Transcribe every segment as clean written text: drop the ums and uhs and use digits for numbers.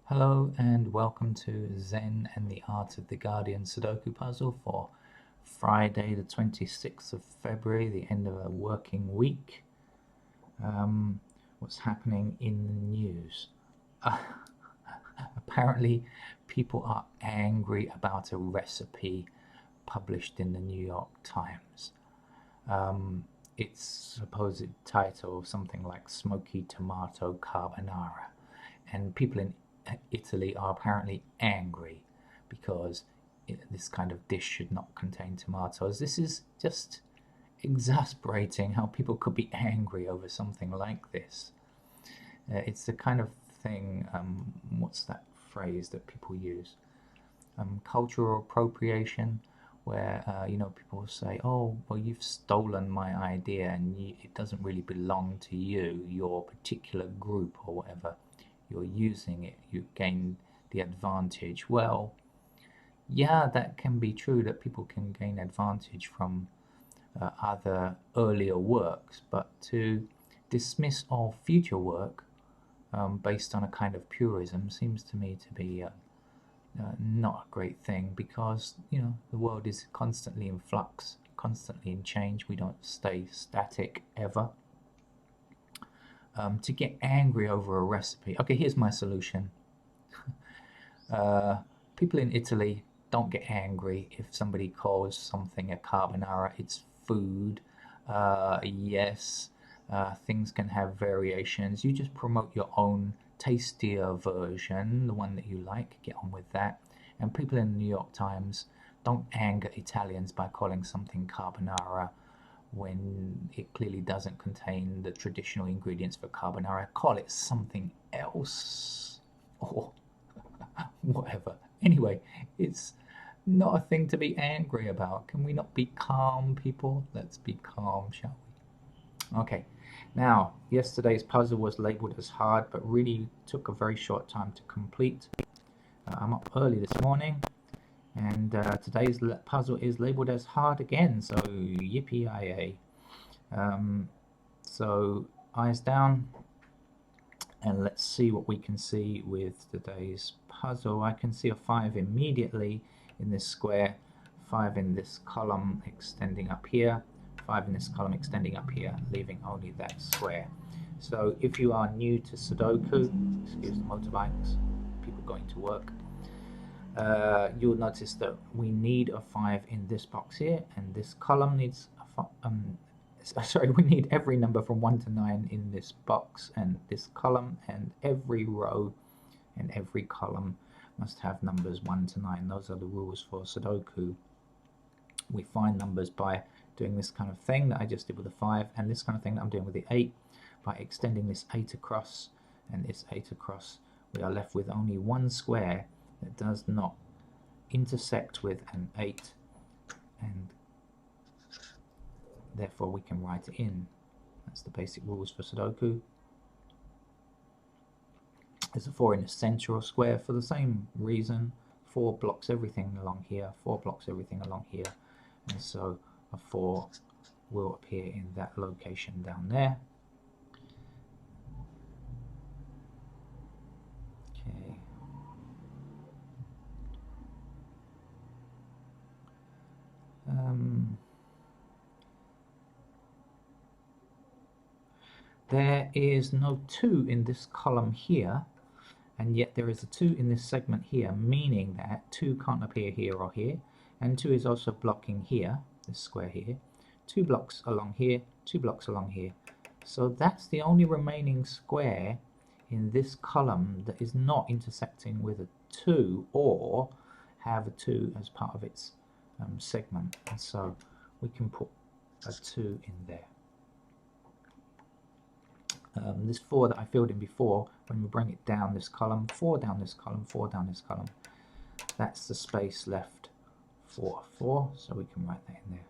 Hello and welcome to Zen and the Art of the Guardian Sudoku puzzle for Friday the 26th of February, the end of a working week. What's happening in the news? Apparently people are angry about a recipe published in the New York Times. Its supposed title, something like Smoky Tomato Carbonara. And people in Italy are apparently angry because this kind of dish should not contain tomatoes. This is just exasperating how people could be angry over something like this. It's the kind of thing, what's that phrase that people use? Cultural appropriation, where people say, "Oh, well, you've stolen my idea, and it doesn't really belong to you, your particular group or whatever. You're using it. You gain the advantage." Well, yeah, that can be true that people can gain advantage from other earlier works, but to dismiss all future work based on a kind of purism seems to me to be not a great thing, because the world is constantly in flux, constantly in change. We don't stay static ever. To get angry over a recipe, okay, here's my solution. People in Italy, don't get angry if somebody calls something a carbonara. It's food. Yes, things can have variations. You just promote your own tastier version, the one that you like. Get on with that. And people in the New York Times, don't anger Italians by calling something carbonara when it clearly doesn't contain the traditional ingredients for carbonara. Call it something else. Or whatever. Anyway, it's not a thing to be angry about. Can we not be calm, people? Let's be calm, shall we? Okay. Now, yesterday's puzzle was labeled as hard, but really took a very short time to complete. I'm up early this morning, and today's puzzle is labeled as hard again, so yippee-yi-yay. So, eyes down, and let's see what we can see with today's puzzle. I can see a 5 immediately in this square, 5 in this column extending up here, 5 in this column extending up here, leaving only that square. So if you are new to Sudoku, excuse the motorbikes, people going to work, you'll notice that we need a 5 in this box here, and this column needs a we need every number from 1 to 9 in this box and this column, and every row and every column must have numbers 1 to 9. Those are the rules for Sudoku. We find numbers by doing this kind of thing that I just did with the 5, and this kind of thing that I'm doing with the 8, by extending this 8 across and this 8 across. We are left with only one square that does not intersect with an 8, and therefore we can write it in. That's the basic rules for Sudoku. There's a 4 in the central square for the same reason. 4 blocks everything along here, 4 blocks everything along here, and so a 4 will appear in that location down there. Okay. There is no 2 in this column here, and yet there is a 2 in this segment here, meaning that 2 can't appear here or here, and 2 is also blocking here, this square here, 2 blocks along here, 2 blocks along here. So that's the only remaining square in this column that is not intersecting with a 2 or have a 2 as part of its segment, and so we can put a 2 in there. This 4 that I filled in before, when we bring it down this column, 4 down this column, 4 down this column, that's the space left for a 4, so we can write that in there.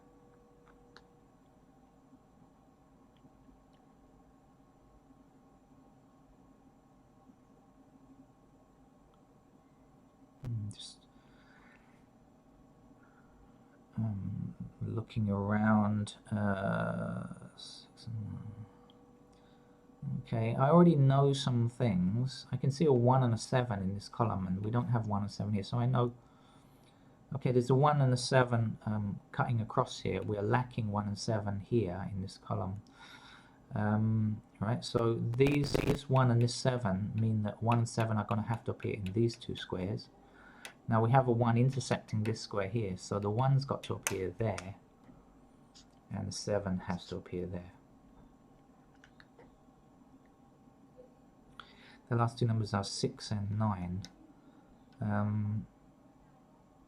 Just looking around. Okay, I already know some things. I can see a 1 and a 7 in this column, and we don't have 1 and 7 here, so I know, okay, there's a 1 and a 7 cutting across here. We are lacking 1 and 7 here in this column. Right, so this 1 and this 7 mean that 1 and 7 are going to have to appear in these two squares. Now we have a 1 intersecting this square here, so the 1's got to appear there, and the 7 has to appear there. The last two numbers are 6 and 9.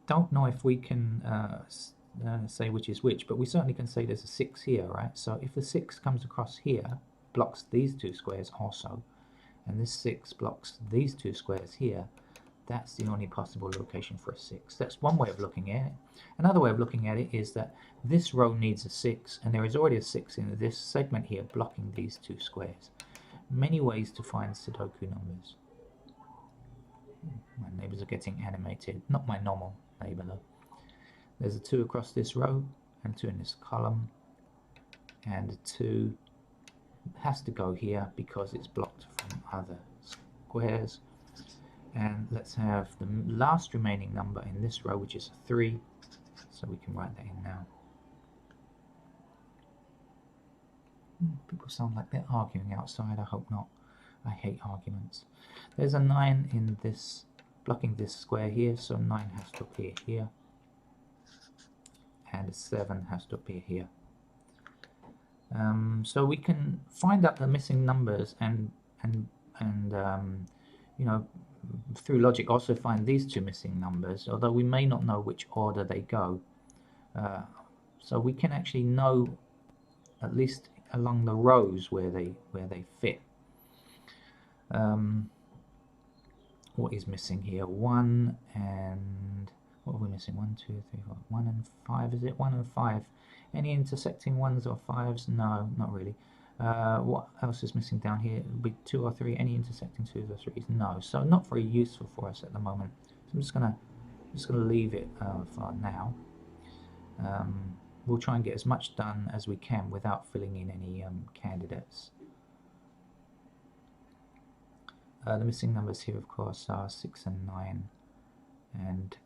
Don't know if we can say which is which, but we certainly can say there's a 6 here, right? So if the 6 comes across here, blocks these two squares also, and this 6 blocks these two squares here, that's the only possible location for a 6. That's one way of looking at it. Another way of looking at it is that this row needs a 6, and there is already a 6 in this segment here blocking these two squares. Many ways to find Sudoku numbers. My neighbors are getting animated. Not my normal neighbor though. There's a 2 across this row, and 2 in this column, and a 2 has to go here because it's blocked from other squares. And let's have the last remaining number in this row, which is a 3, so we can write that in now. People sound like they're arguing outside. I hope not. I hate arguments. There's a 9 in this, blocking this square here, so 9 has to appear here, and a 7 has to appear here. So we can find out the missing numbers and you know, through logic also find these two missing numbers, although we may not know which order they go. So we can actually know at least along the rows where they fit. What is missing here? 1 and what are we missing? 1, 2, 3, 4. 1 and 5, is it? 1 and 5. Any intersecting 1s or 5s? No, not really. What else is missing down here? It would be 2 or 3. Any intersecting 2s or 3s? No. So not very useful for us at the moment. So I'm just gonna leave it for now. We'll try and get as much done as we can without filling in any candidates. The missing numbers here, of course, are 6 and 9, and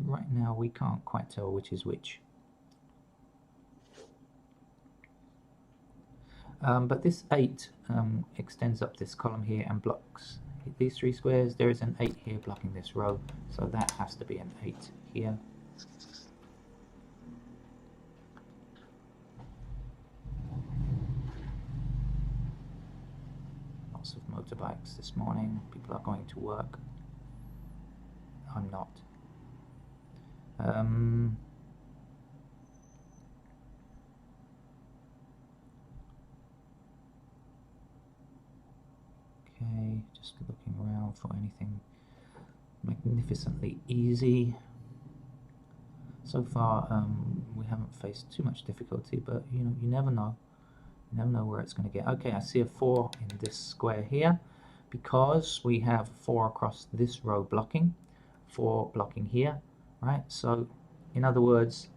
right now we can't quite tell which is which. But this 8 extends up this column here and blocks these 3 squares. There is an 8 here blocking this row, so that has to be an 8 here. Lots of motorbikes this morning. People are going to work. I'm not. Okay, just looking around for anything magnificently easy. So far, we haven't faced too much difficulty, but you know, you never know. You never know where it's going to get. Okay, I see a 4 in this square here, because we have 4 across this row blocking, 4 blocking here, right? So, in other words,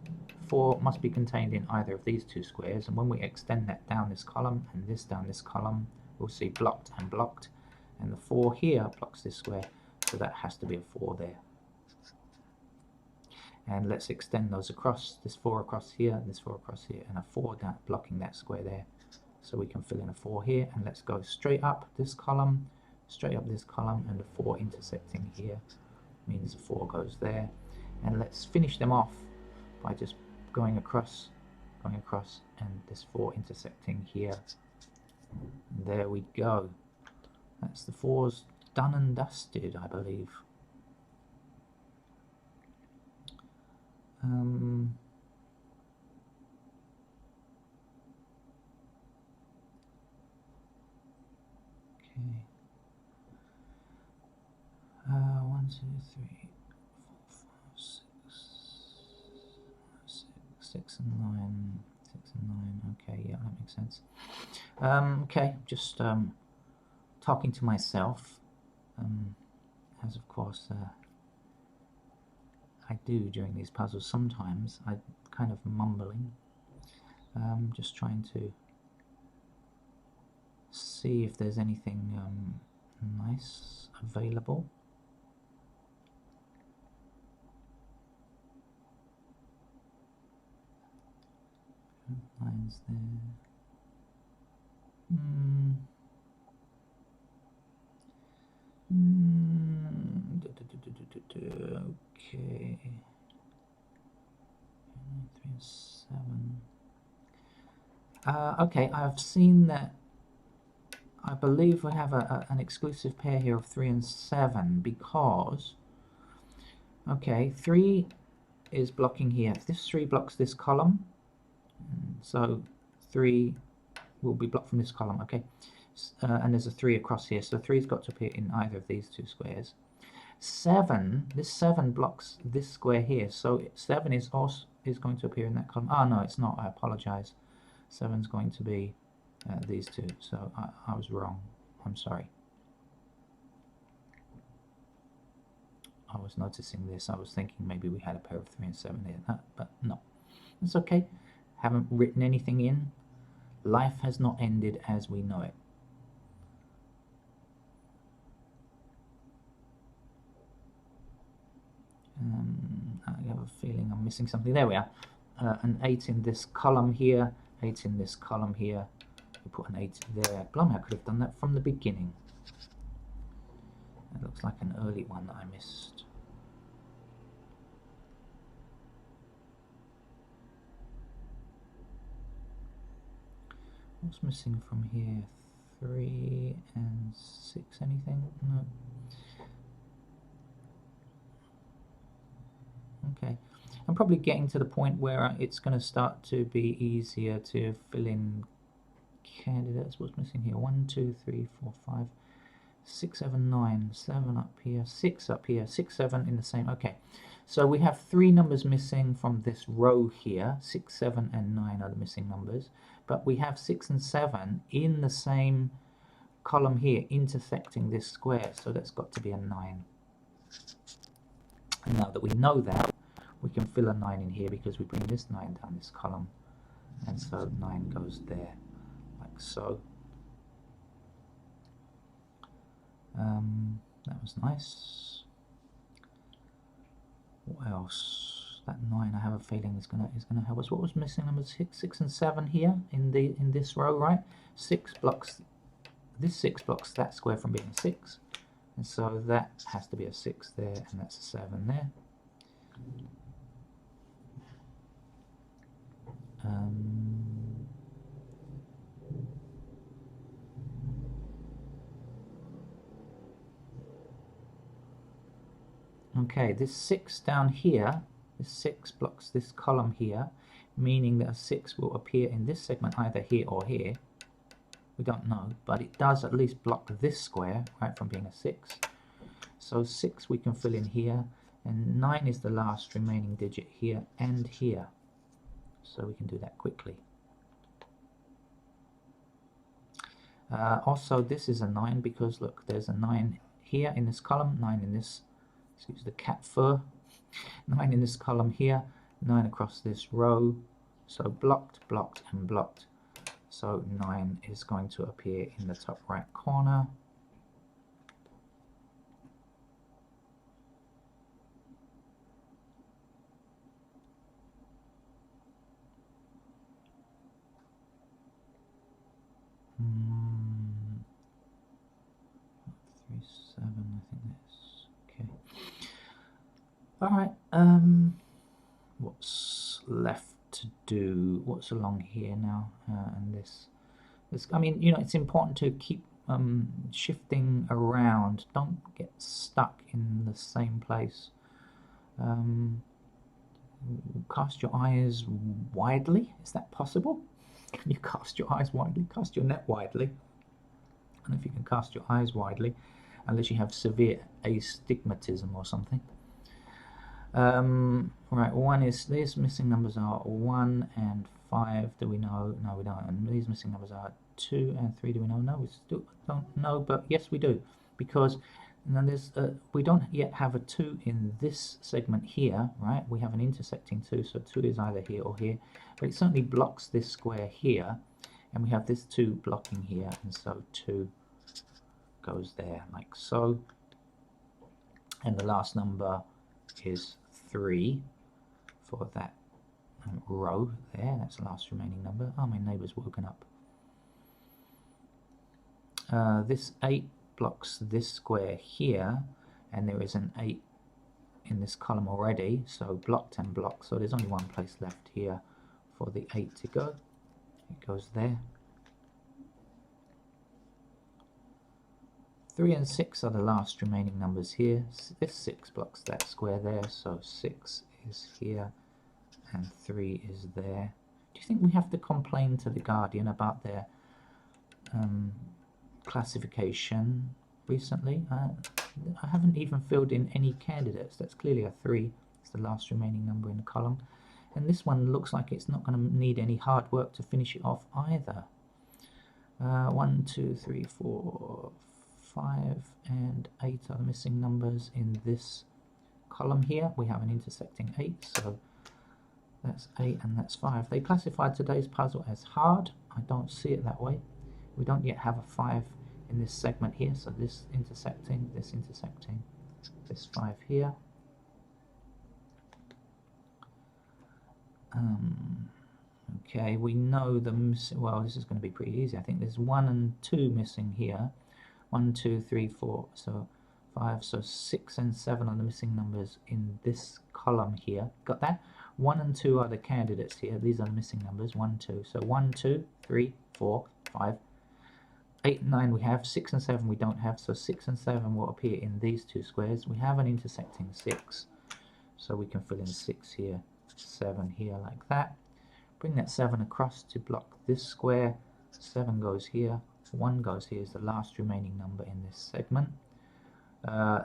4 must be contained in either of these two squares, and when we extend that down this column and this down this column, we'll see blocked and blocked, and the 4 here blocks this square, so that has to be a 4 there. And let's extend those across, this 4 across here, this 4 across here, and a 4 down, blocking that square there. So we can fill in a 4 here, and let's go straight up this column, and a 4 intersecting here means a 4 goes there. And let's finish them off by just going across, and this 4 intersecting here. And there we go. That's the 4s done and dusted, I believe. Okay. 1, 2, 3, 4, 5, 6 and 9. 6 and 9. Okay, yeah, that makes sense. Okay, just talking to myself, as of course I do during these puzzles. Sometimes I'm kind of mumbling, just trying to see if there's anything nice available. Lines there. Okay. 3 and 7. Okay, I've seen that. I believe we have an exclusive pair here of 3 and 7 because, okay, 3 is blocking here. This 3 blocks this column, so 3 will be blocked from this column, okay? And there's a 3 across here, so 3's got to appear in either of these two squares. 7, this 7 blocks this square here, so 7 is also going to appear in that column. Oh no, it's not, I apologize. 7's going to be these two, so I was wrong. I'm sorry. I was noticing this. I was thinking maybe we had a pair of 3 and 7 here, but no. It's okay. Haven't written anything in. Life has not ended as we know it. I have a feeling I'm missing something. There we are. An 8 in this column here, 8 in this column here. We put an 8 there. Blimey, I could have done that from the beginning. That looks like an early one that I missed. What's missing from here? 3 and 6, anything? No. Okay. I'm probably getting to the point where it's going to start to be easier to fill in candidates. What's missing here? 1, 2, 3, 4, 5, 6, 7, 9, 7 up here, 6 up here, 6, 7 in the same. Okay, so we have 3 numbers missing from this row here. 6, 7, and 9 are the missing numbers, but we have 6 and 7 in the same column here, intersecting this square, so that's got to be a 9. And now that we know that, we can fill a 9 in here because we bring this 9 down this column, and so 9 goes there, like so. That was nice. What else? That 9, I have a feeling is gonna help us. What was missing? Number 6 and 7 here in this row, right? 6 blocks this 6 blocks that square from being a 6, and so that has to be a 6 there, and that's a 7 there. Okay, this 6 down here, this 6 blocks this column here, meaning that a 6 will appear in this segment either here or here. We don't know, but it does at least block this square, right, from being a 6. So 6 we can fill in here, and 9 is the last remaining digit here and here. So we can do that quickly. Also, this is a 9 because, look, there's a 9 here in this column, 9 in this, excuse the cat fur, 9 in this column here, 9 across this row. So blocked, blocked, and blocked. So 9 is going to appear in the top right corner. Hmm. 3, 7, I think that's okay. Alright, what's left to do? What's along here now? And this, I mean, you know, it's important to keep shifting around. Don't get stuck in the same place. Cast your eyes widely. Is that possible? Can you cast your eyes widely? Cast your net widely. I don't know if you can cast your eyes widely, unless you have severe astigmatism or something. Right, one is, these missing numbers are 1 and 5. Do we know? No, we don't. And these missing numbers are 2 and 3. Do we know? No, we still don't know, but yes, we do, because then there's we don't yet have a 2 in this segment here, right? We have an intersecting 2, so 2 is either here or here, but it certainly blocks this square here, and we have this 2 blocking here, and so 2 goes there like so, and the last number is 3 for that row there. That's the last remaining number. Oh, my neighbour's woken up. This 8 blocks this square here, and there is an 8 in this column already, so blocked and blocked, so there's only one place left here for the 8 to go. It goes there. 3 and 6 are the last remaining numbers here. This 6 blocks that square there, so 6 is here and 3 is there. Do you think we have to complain to the Guardian about their classification recently? I haven't even filled in any candidates. That's clearly a 3. It's the last remaining number in the column. And this one looks like it's not going to need any hard work to finish it off either. 1, 2, 3, 4, 5 and 8 are the missing numbers in this column here. We have an intersecting 8, so that's 8 and that's 5. They classified today's puzzle as hard. I don't see it that way. We don't yet have a 5 in this segment here, so this intersecting, this 5 here. Okay, we know the well, this is going to be pretty easy. I think there's 1 and 2 missing here. 1, 2, 3, 4, so 5, so 6 and 7 are the missing numbers in this column here. Got that? 1 and 2 are the candidates here. These are the missing numbers. 1, 2. So 1, 2, 3, 4, 5. 8 and 9 we have. 6 and 7 we don't have. So 6 and 7 will appear in these 2 squares. We have an intersecting 6. So we can fill in 6 here, 7 here like that. Bring that 7 across to block this square. 7 goes here. 1 goes here is the last remaining number in this segment.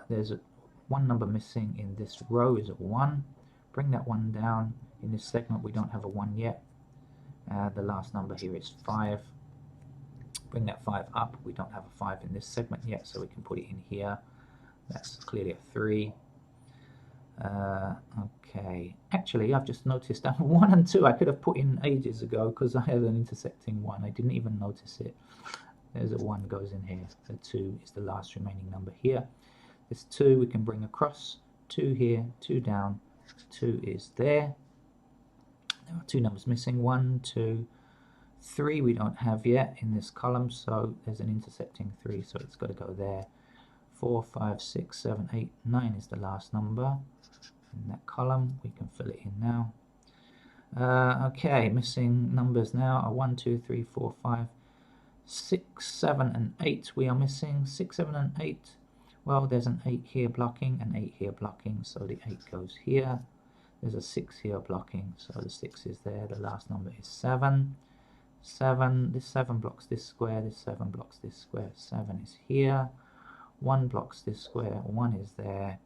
There's one number missing in this row is a 1. Bring that 1 down. In this segment we don't have a 1 yet. The last number here is 5. Bring that 5 up. We don't have a 5 in this segment yet, so we can put it in here. That's clearly a 3. Okay, actually I've just noticed that 1 and 2 I could have put in ages ago because I had an intersecting 1. I didn't even notice it. There's a 1 goes in here. The 2 is the last remaining number here. This 2 we can bring across. 2 here, 2 down. 2 is there. There are 2 numbers missing. 1, 2, 3 we don't have yet in this column, so there's an intersecting 3, so it's got to go there. 4, 5, 6, 7, 8, 9 is the last number in that column. We can fill it in now. Okay, missing numbers now are 1, 2, 3, 4, 5, 6, 7 and 8 we are missing. 6, 7 and 8, well there's an 8 here blocking, an 8 here blocking, so the 8 goes here. There's a 6 here blocking, so the 6 is there. The last number is 7. 7, this 7 blocks this square, this 7 blocks this square, 7 is here. 1 blocks this square, 1 is there.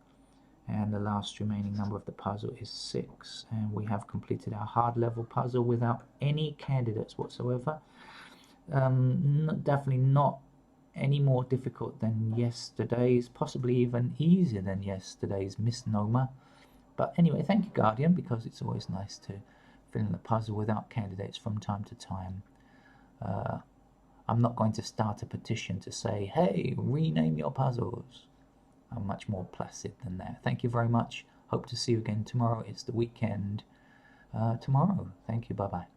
And the last remaining number of the puzzle is 6. And we have completed our hard level puzzle without any candidates whatsoever. Definitely not any more difficult than yesterday's, possibly even easier than yesterday's misnomer. But anyway, thank you Guardian, because it's always nice to fill in the puzzle without candidates from time to time. I'm not going to start a petition to say, hey, rename your puzzles. I'm much more placid than that. Thank you very much. Hope to see you again tomorrow. It's the weekend tomorrow. Thank you. Bye-bye.